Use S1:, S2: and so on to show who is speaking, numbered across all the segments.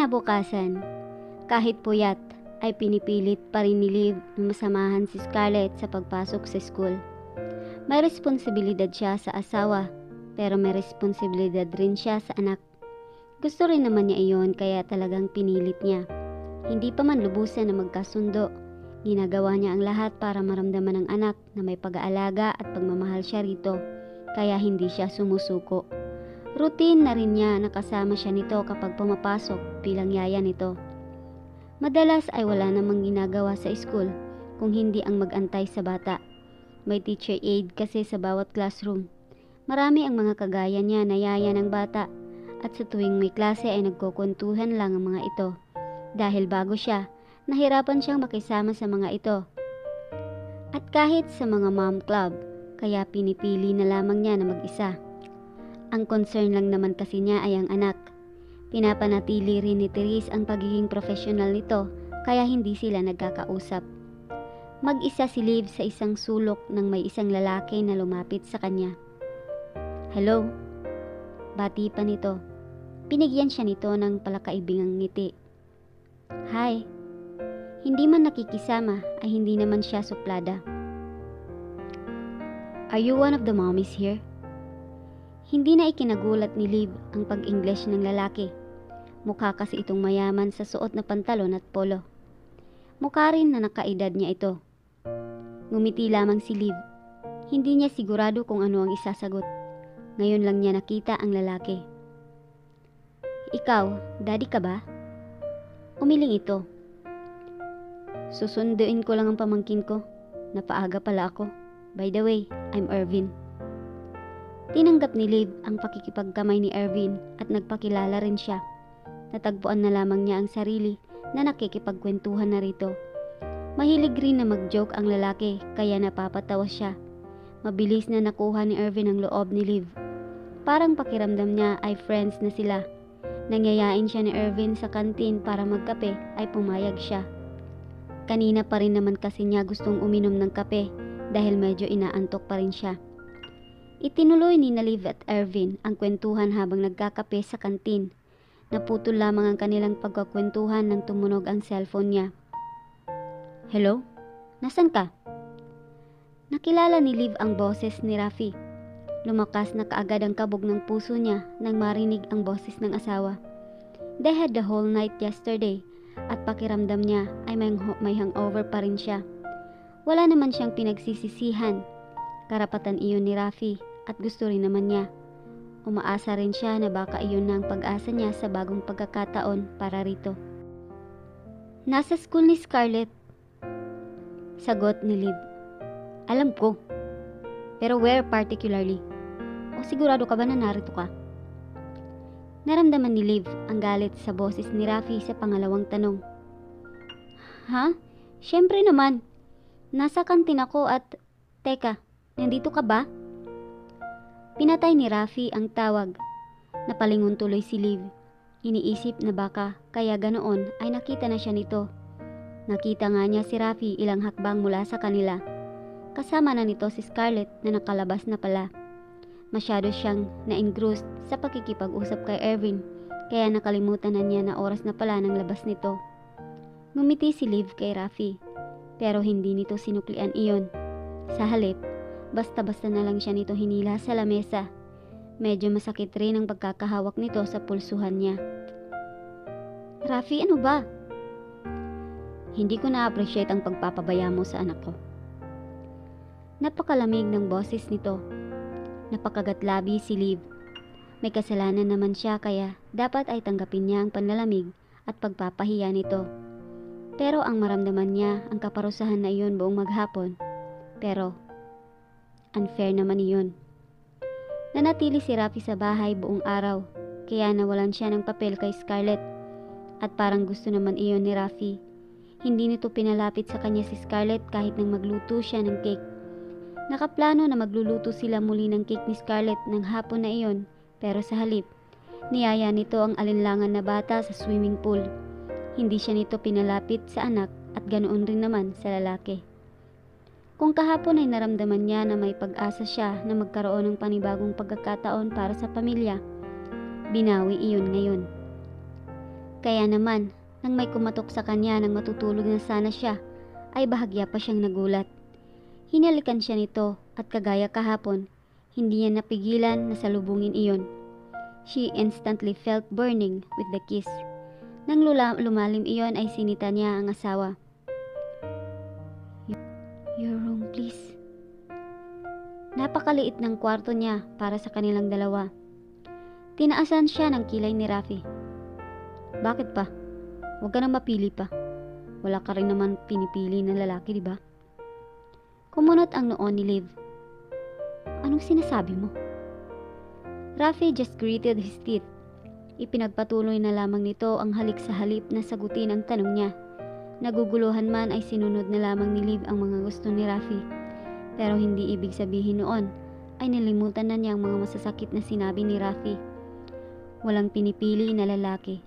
S1: Kinabukasan, kahit puyat, ay pinipilit pa rin ni Liv na masamahan si Scarlett sa pagpasok sa school. May responsibilidad siya sa asawa, pero may responsibilidad rin siya sa anak. Gusto rin naman niya iyon kaya talagang pinilit niya. Hindi pa man lubusan na magkasundo, ginagawa niya ang lahat para maramdaman ng anak na may pag-aalaga at pagmamahal siya rito, kaya hindi siya sumusuko. Routine na rin niya na kasama siya nito kapag pumapasok bilang yaya nito. Madalas ay wala namang ginagawa sa school kung hindi ang mag-antay sa bata. May teacher aide kasi sa bawat classroom. Marami ang mga kagaya niya na yaya ng bata at sa tuwing may klase ay nagkukwentuhan lang ang mga ito. Dahil bago siya, nahirapan siyang makisama sa mga ito. At kahit sa mga mom club, kaya pinipili na lamang niya na mag-isa. Ang concern lang naman kasi niya ay ang anak. Pinapanatili rin ni Therese ang pagiging professional nito kaya hindi sila nagkakausap. Mag-isa si Liv sa isang sulok nang may isang lalaki na lumapit sa kanya. "Hello?" Bati pa nito. Binigyan siya nito ng palakaibingang ngiti. "Hi." Hindi man nakikisama ay hindi naman siya suplada. "Are you one of the mommies here?" Hindi na ikinagulat ni Liv ang pag-English ng lalaki. Mukha kasi itong mayaman sa suot na pantalon at polo. Mukha rin na nakaedad niya ito. Ngumiti lamang si Liv. Hindi niya sigurado kung ano ang isasagot. Ngayon lang niya nakita ang lalaki. "Ikaw, daddy ka ba?" Umiling ito. "Susunduin ko lang ang pamangkin ko. Napaaga pala ako. By the way, I'm Irvin." Tinanggap ni Liv ang pakikipagkamay ni Irvin at nagpakilala rin siya. Natagpuan na lamang niya ang sarili na nakikipagkwentuhan na rito. Mahilig rin na mag-joke ang lalaki kaya napapatawa siya. Mabilis na nakuha ni Irvin ang loob ni Liv. Parang pakiramdam niya ay friends na sila. Nangyayain siya ni Irvin sa kantin para magkape ay pumayag siya. Kanina pa rin naman kasi niya gustong uminom ng kape dahil medyo inaantok pa rin siya. Itinuloy ni Liv at Irvin ang kwentuhan habang nagkakape sa kantin. Naputol lamang ang kanilang pagkakwentuhan nang tumunog ang cellphone niya. "Hello? Nasaan ka?" Nakilala ni Liv ang boses ni Rafi. Lumakas na kaagad ang kabog ng puso niya nang marinig ang boses ng asawa. They had the whole night yesterday at pakiramdam niya ay may hangover pa rin siya. Wala naman siyang pinagsisisihan. Karapatan iyon ni Rafi at gusto rin naman niya. Umaasa rin siya na baka iyon na ang pag-asa niya sa bagong pagkakataon para rito. "Nasa school ni Scarlett." Sagot ni Liv. "Alam ko. Pero where particularly? O sigurado ka ba na narito ka?" Naramdaman ni Liv ang galit sa boses ni Rafi sa pangalawang tanong. "Ha? Siyempre naman. Nasa kantin ako at... Teka, nandito ka ba?" Pinatay ni Rafi ang tawag. Napalingon tuloy si Liv. Iniisip na baka kaya ganoon ay nakita na siya nito. Nakita nga niya si Rafi ilang hakbang mula sa kanila. Kasama na nito si Scarlett na nakalabas na pala. Masyado siyang na-engrossed sa pakikipag-usap kay Irvin kaya nakalimutan na niya na oras na pala ng labas nito. Ngumiti si Liv kay Rafi pero hindi nito sinuklian iyon. Sa halip, basta-basta na lang siya nito hinila sa lamesa. Medyo masakit rin ang pagkakahawak nito sa pulsuhan niya. "Rafi, ano ba?" "Hindi ko na-appreciate ang pagpapabaya mo sa anak ko." Napakalamig ng boses nito. Napakagatlabi si Liv. May kasalanan naman siya kaya dapat ay tanggapin niya ang panlalamig at pagpapahiya nito. Pero ang maramdaman niya ang kaparusahan na iyon buong maghapon. Pero unfair naman iyon. Nanatili si Rafi sa bahay buong araw kaya nawalan siya ng papel kay Scarlett. At parang gusto naman iyon ni Rafi. Hindi nito pinalapit sa kanya si Scarlett kahit nang magluto siya ng cake. Nakaplano na magluluto sila muli ng cake ni Scarlett ng hapon na iyon pero sa halip, niyaya nito ang alinlangan na bata sa swimming pool. Hindi siya nito pinalapit sa anak at ganoon rin naman sa lalaki. Kung kahapon ay naramdaman niya na may pag-asa siya na magkaroon ng panibagong pagkakataon para sa pamilya, binawi iyon ngayon. Kaya naman, nang may kumatok sa kanya nang matutulog na sana siya, ay bahagya pa siyang nagulat. Hinalikan siya nito at kagaya kahapon, hindi niya napigilan na salubungin iyon. She instantly felt burning with the kiss. Nang lumalim iyon ay sinita niya ang asawa. Your room, please. Napakaliit ng kwarto niya para sa kanilang dalawa. Tinaasan siya ng kilay ni Rafi. Bakit pa? Huwag ka nang mapili pa. Wala ka rin naman pinipili na lalaki, di ba? Kumunot ang noon ni Liv. Anong sinasabi mo? Rafi just gritted his teeth. Ipinagpatuloy na lamang nito ang halik sa halip na sagutin ang tanong niya. Naguguluhan man ay sinunod na lamang ni Liv ang mga gusto ni Rafi. Pero hindi ibig sabihin noon ay nilimutan na niya ang mga masasakit na sinabi ni Rafi. Walang pinipili na lalaki.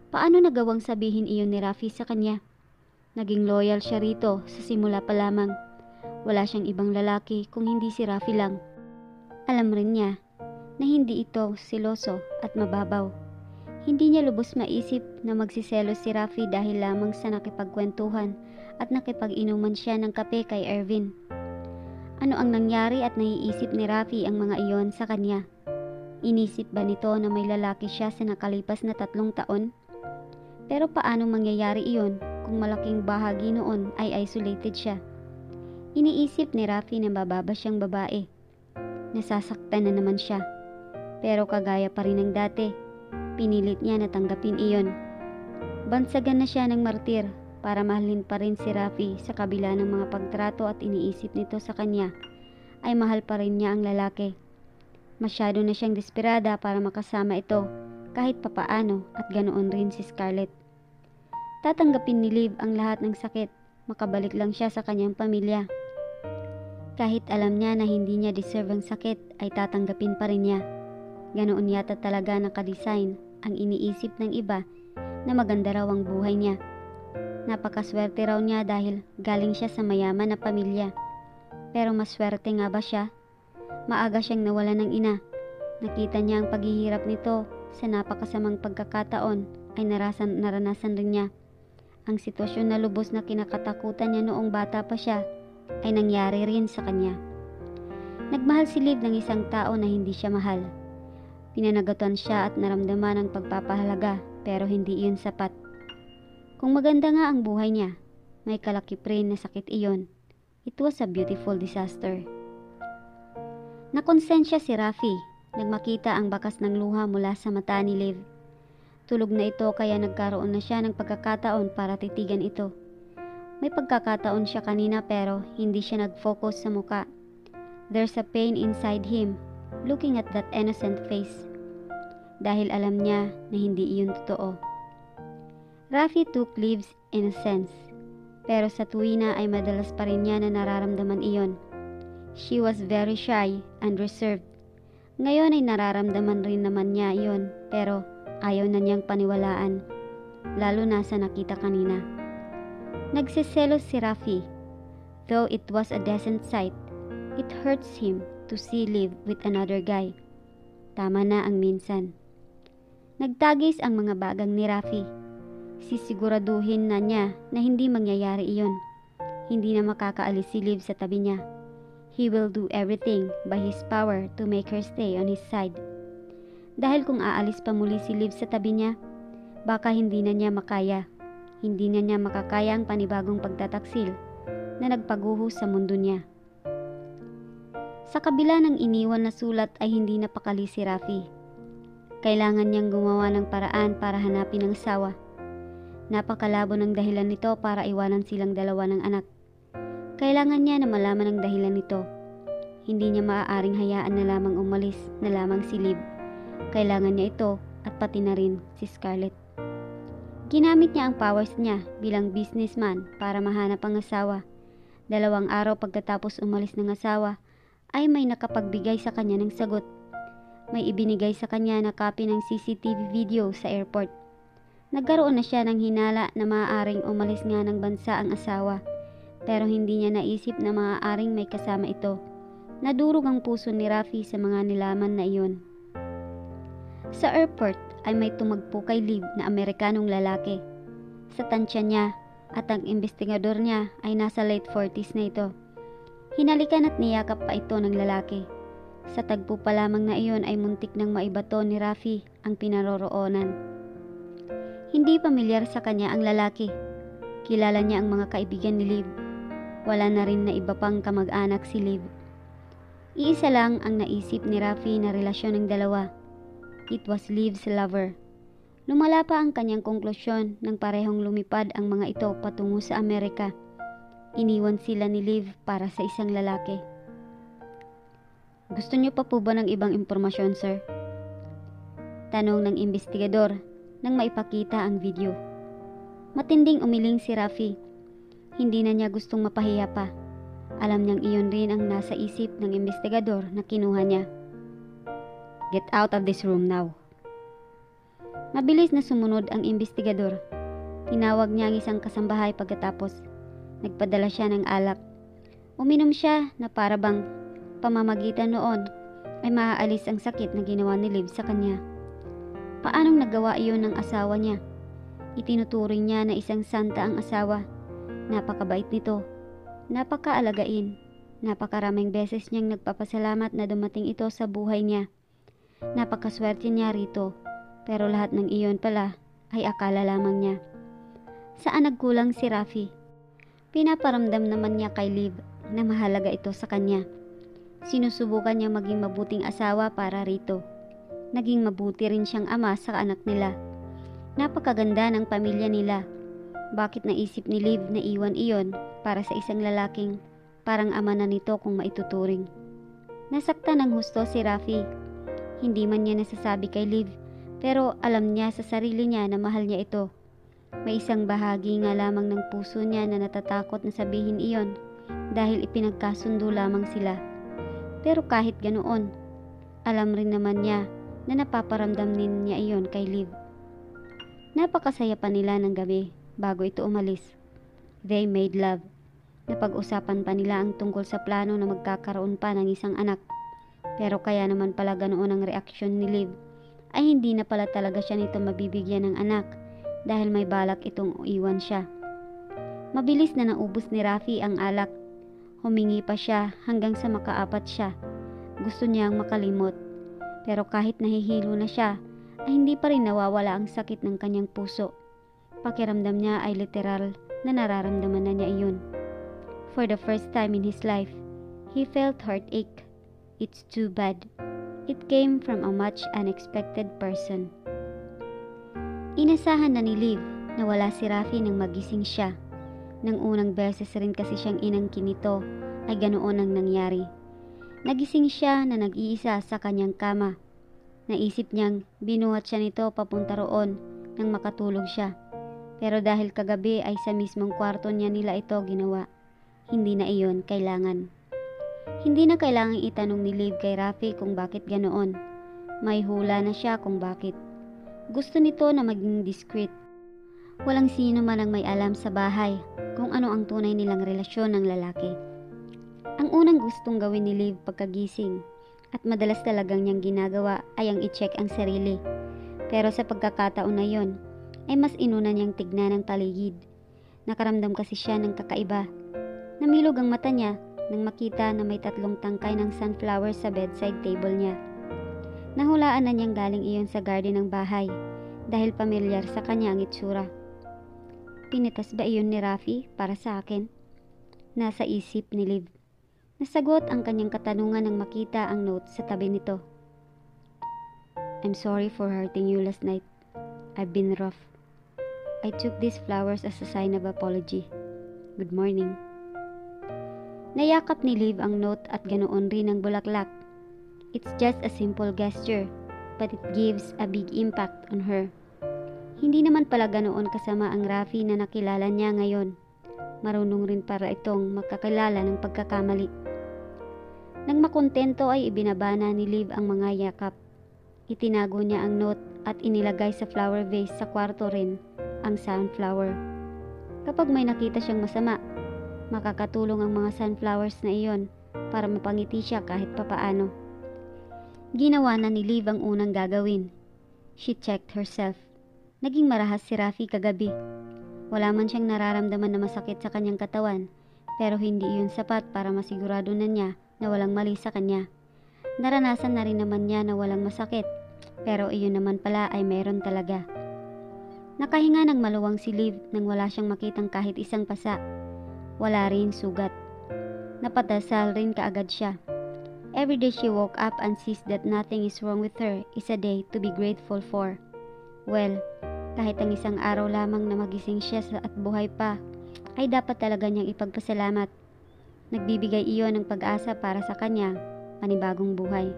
S1: Paano nagawang sabihin iyon ni Rafi sa kanya? Naging loyal siya rito sa simula pa lamang. Wala siyang ibang lalaki kung hindi si Rafi lang. Alam rin niya na hindi ito siloso at mababaw. Hindi niya lubos maisip na magsiselos si Rafi dahil lamang sa nakipagkwentuhan at nakipag-inuman siya ng kape kay Ervin. Ano ang nangyari at naiisip ni Rafi ang mga iyon sa kanya? Inisip ba nito na may lalaki siya sa nakalipas na 3 taon? Pero paano mangyayari iyon kung malaking bahagi noon ay isolated siya? Iniisip ni Rafi na bababa siyang babae. Nasasaktan na naman siya. Pero kagaya pa rin ng dati, pinilit niya na tanggapin iyon. Bansagan na siya ng martir para mahalin pa rin si Rafi sa kabila ng mga pagtrato at iniisip nito sa kanya, ay mahal pa rin niya ang lalaki. Masyado na siyang desperada para makasama ito kahit papaano at ganoon rin si Scarlett. Tatanggapin ni Liv ang lahat ng sakit, makabalik lang siya sa kanyang pamilya. Kahit alam niya na hindi niya deserve ang sakit ay tatanggapin pa rin niya. Ganoon yata talaga nakadesign ang iniisip ng iba na maganda raw ang buhay niya. Napakaswerte raw niya dahil galing siya sa mayaman na pamilya. Pero maswerte nga ba siya? Maaga siyang nawalan ng ina. Nakita niya ang paghihirap nito sa napakasamang pagkakataon ay naranasan rin niya. Ang sitwasyon na lubos na kinakatakutan niya noong bata pa siya ay nangyari rin sa kanya. Nagmahal si Liv ng isang tao na hindi siya mahal. Pinanagatan siya at naramdaman ang pagpapahalaga pero hindi iyon sapat. Kung maganda nga ang buhay niya, may kalakip rin na sakit iyon. It was a beautiful disaster. Nakonsensya si Rafi nang makita ang bakas ng luha mula sa mata ni Liv. Tulog na ito kaya nagkaroon na siya ng pagkakataon para titigan ito. May pagkakataon siya kanina pero hindi siya nag-focus sa muka. There's a pain inside him looking at that innocent face. Dahil alam niya na hindi iyon totoo. Rafi took Liv's innocence. Pero sa tuwina ay madalas pa rin niya na nararamdaman iyon. She was very shy and reserved. Ngayon ay nararamdaman rin naman niya iyon pero ayaw na niyang paniwalaan. Lalo na sa nakita kanina. Nagsiselos si Rafi. Though it was a decent sight, it hurts him to see Liv with another guy. Tama na ang minsan. Nagtagis ang mga bagang ni Rafi. Sisiguraduhin na niya na hindi mangyayari iyon. Hindi na makakaalis si Liv sa tabi niya. He will do everything by his power to make her stay on his side. Dahil kung aalis pa muli si Liv sa tabi niya, baka hindi na niya makaya. Hindi na niya makakaya ang panibagong pagtataksil na nagpaguho sa mundo niya. Sa kabila ng iniwan na sulat ay hindi napakali si Rafi. Kailangan niyang gumawa ng paraan para hanapin ang asawa. Napakalabo ng dahilan nito para iwanan silang dalawa ng anak. Kailangan niya na malaman ang dahilan nito. Hindi niya maaaring hayaan na lamang umalis na lamang si Liv. Kailangan niya ito at pati na rin si Scarlett. Ginamit niya ang powers niya bilang businessman para mahanap ang asawa. 2 araw pagkatapos umalis ng asawa ay may nakapagbigay sa kanya ng sagot. May ibinigay sa kanya na copy ng CCTV video sa airport. Nagkaroon na siya ng hinala na maaaring umalis nga ng bansa ang asawa. Pero hindi niya naisip na maaaring may kasama ito. Nadurog ang puso ni Rafi sa mga nilaman na iyon. Sa airport ay may tumagpo kay Liv na Amerikanong lalaki. Sa tansya niya at ang investigador niya ay nasa late 40s na ito. Hinalikan at niyakap pa ito ng lalaki. Sa tagpo pa lamang na iyon ay muntik nang maibato ni Rafi ang pinaroroonan. Hindi pamilyar sa kanya ang lalaki. Kilala niya ang mga kaibigan ni Liv. Wala na rin na iba pang kamag-anak si Liv. Iisa lang ang naisip ni Rafi na relasyon ng dalawa. It was Liv's lover. Lumala pa ang kanyang konklusyon nang parehong lumipad ang mga ito patungo sa Amerika. Iniwan sila ni Liv para sa isang lalaki. Gusto niyo pa po ba ng ibang impormasyon, sir? Tanong ng investigador nang maipakita ang video. Matinding umiling si Rafi. Hindi na niya gustong mapahiya pa. Alam niyang iyon rin ang nasa isip ng investigador na kinuha niya. Get out of this room now. Mabilis na sumunod ang investigador. Tinawag niya ang isang kasambahay pagkatapos. Nagpadala siya ng alak. Uminom siya na para bang pamamagitan noon ay maaalis ang sakit na ginawa ni Liv sa kanya. Paanong nagawa iyon ng asawa niya? Itinuturing niya na isang santa ang asawa. Napakabait nito. Napakaalagain. Napakaraming beses niyang nagpapasalamat na dumating ito sa buhay niya. Napakaswerte niya rito. Pero lahat ng iyon pala ay akala lamang niya. Saan nagkulang si Rafi? Pinaparamdam naman niya kay Liv na mahalaga ito sa kanya. Sinusubukan niya maging mabuting asawa para rito. Naging mabuti rin siyang ama sa anak nila. Napakaganda ng pamilya nila. Bakit naisip ni Liv na iwan iyon para sa isang lalaking parang ama na nito kung maituturing? Nasaktan ng husto si Rafi. Hindi man niya nasasabi kay Liv, pero alam niya sa sarili niya na mahal niya ito. May isang bahagi nga lamang ng puso niya na natatakot na sabihin iyon dahil ipinagkasundo lamang sila. Pero kahit ganoon, alam rin naman niya na napaparamdam din niya iyon kay Liv. Napakasaya pa nila ng gabi bago ito umalis. They made love. Napag-usapan pa nila ang tungkol sa plano na magkakaroon pa ng isang anak. Pero kaya naman pala ganoon ang reaksyon ni Liv ay hindi na pala talaga siya nito mabibigyan ng anak dahil may balak itong iwan siya. Mabilis na naubos ni Rafi ang alak. Humingi pa siya hanggang sa makaapat siya. Gusto niyang makalimot. Pero kahit nahihilo na siya, ay hindi pa rin nawawala ang sakit ng kanyang puso. Pakiramdam niya ay literal na nararamdaman na niya iyon. For the first time in his life, he felt heartache. It's too bad. It came from a much unexpected person. Inasahan na ni Liv na wala si Rafi nang magising siya. Nang unang beses rin kasi siyang inangkin nito ay ganoon ang nangyari. Nagising siya na nag-iisa sa kanyang kama. Naisip niyang binuhat siya nito papunta roon nang makatulog siya. Pero dahil kagabi ay sa mismong kwarto niya nila ito ginawa, hindi na iyon kailangan. Hindi na kailangang itanong ni Liv kay Rafi kung bakit ganoon. May hula na siya kung bakit. Gusto nito na maging discreet. Walang sino man ang may alam sa bahay kung ano ang tunay nilang relasyon ng lalaki. Ang unang gustong gawin ni Liv pagkagising at madalas talagang niyang ginagawa ay ang i-check ang sarili. Pero sa pagkakataon na yon, ay mas inuna niyang tignan ang paligid. Nakaramdam kasi siya ng kakaiba. Namilog ang mata niya nang makita na may 3 tangkay ng sunflower sa bedside table niya. Nahulaan na niyang galing iyon sa garden ng bahay dahil pamilyar sa kanya ang itsura. Pinitas ba iyon ni Rafi para sa akin? Nasa isip ni Liv. Nasagot ang kanyang katanungan nang makita ang note sa tabi nito. I'm sorry for hurting you last night. I've been rough. I took these flowers as a sign of apology. Good morning. Nayakap ni Liv ang note at ganoon rin ang bulaklak. It's just a simple gesture, but it gives a big impact on her. Hindi naman pala ganoon kasama ang Rafi na nakilala niya ngayon. Marunong rin para itong makakilala ng pagkakamali. Nang makontento ay ibinabana ni Liv ang mga yakap. Itinago niya ang note at inilagay sa flower vase sa kwarto rin ang sunflower. Kapag may nakita siyang masama, makakatulong ang mga sunflowers na iyon para mapangiti siya kahit papaano. Ginawa na ni Liv ang unang gagawin. She checked herself. Naging marahas si Rafi kagabi. Wala man siyang nararamdaman na masakit sa kanyang katawan, pero hindi iyon sapat para masigurado na niya na walang mali sa kanya. Naranasan na rin naman niya na walang masakit, pero iyon naman pala ay mayroon talaga. Nakahinga ng maluwang si Liv nang wala siyang makitang kahit isang pasa. Wala rin sugat. Napadasal rin kaagad siya. Every day she woke up and sees that nothing is wrong with her is a day to be grateful for. Well, kahit ang isang araw lamang na magising siya at buhay pa, ay dapat talaga niyang ipagpasalamat. Nagbibigay iyon ng pag-asa para sa kanya, panibagong buhay.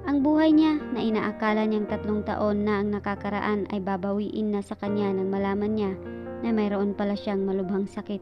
S1: Ang buhay niya na inaakala niyang 3 taon na ang nakakaraan ay babawiin na sa kanya nang malaman niya na mayroon pala siyang malubhang sakit.